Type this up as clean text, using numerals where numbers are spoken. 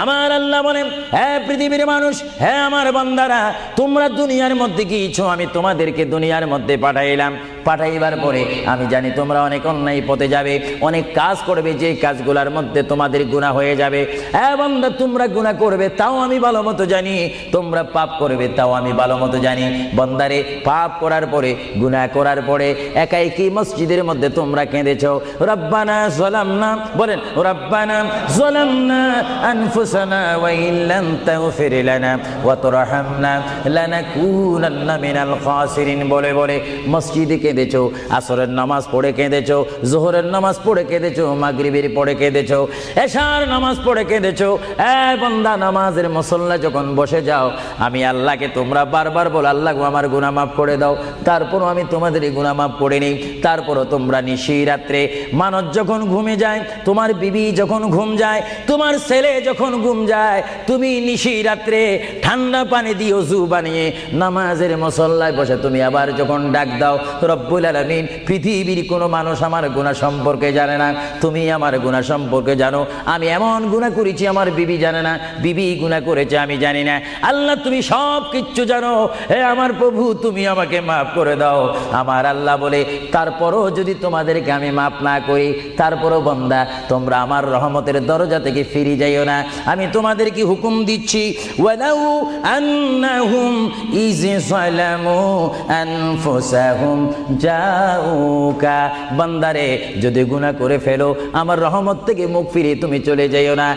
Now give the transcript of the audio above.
আমার আল্লাহ বলেন, হে পৃথিবীর মানুষ, হে আমার বান্দারা, তোমরা দুনিয়ার মধ্যে গিয়েছো, আমি তোমাদেরকে দুনিয়ার মধ্যে পাঠাইলাম। পাঠাইবার পরে আমি জানি তোমরা অনেক অন্যায় পথে যাবে, অনেক কাজ করবে, যে কাজগুলোর মধ্যে তোমাদের গুনাহ হয়ে যাবে। হ্যাঁ বান্দা, তোমরা গুনাহ করবে তাও আমি ভালো মতো জানি, তোমরা পাপ করবে তাও আমি ভালো মতো জানি। বান্দারে, পাপ করার পরে, গুনাহ করার পরে একাই কি মসজিদের মধ্যে তোমরা কেঁদেছো, রব্বানা যালামনা, বলেন রব্বানা যালামনা আনফুসানা ওয়া ইল্লাম তাগফির লানা ওয়া তুরহামনা লানাকুনান্না মিনাল খাসিরিন বলে বলে মসজিদে কেঁদেছো, আসরের নামাজ পড়ে কেঁদেছো, যোহরের নামাজ পড়ে কেঁদেছো, মাগরিবের পড়ে কেঁদেছো, এশার নামাজ পড়ে কেঁদেছো। এ বান্দা, নামাজের মুসল্লা যখন বসে যাও, আমি আল্লাহকে তোমরা বারবার বল, আল্লাহ আমার গুনাহ মাফ করে দাও। তারপরও আমি তোমাদের এই গুনাহ মাফ করে নিই। তারপরও তোমরা নিশি রাত্রে, মানুষ যখন ঘুমে যায়, তোমার বিবি যখন ঘুম যায়, তোমার ছেলে যখন ঘুম যায়, তুমি নিশি রাত্রে ঠান্ডা পানি দিয়ে ওযু বানিয়ে নামাজের মুসল্লায় বসে তুমি আবার যখন ডাক দাও, রব্বুল আলামিন, পৃথিবীর কোনো মানুষ আমার গুনাহ সম্পর্কে জানে না, তুমি আমার গুনাহ সম্পর্কে জানো। আমি এমন গুনাহ করেছি আমার বিবি জানে না, বিবি গুনাহ করেছে আমি জানি না। আল্লাহ, তুমি সব কিচ্ছু জানো। হে আমার প্রভু, তুমি আমাকে মাফ করে দাও। আমার আল্লাহ বলে, তারপরও যদি তোমাদেরকে আমি মাফ না করি, তারপরও বান্দা, তোমরা আমার রহমতের দরজা থেকে ফিরে যাইও না। আমি তোমাদেরকে হুকুম দিচ্ছি, ওয়ালাউ আন্নাহুম ইয যালামু আনফুসাহুম জাউকা, বান্দারে, যদি গুনাহ করে ফেলো, আমার রহমত থেকে মুখ ফিরে তুমি চলে যাইও না।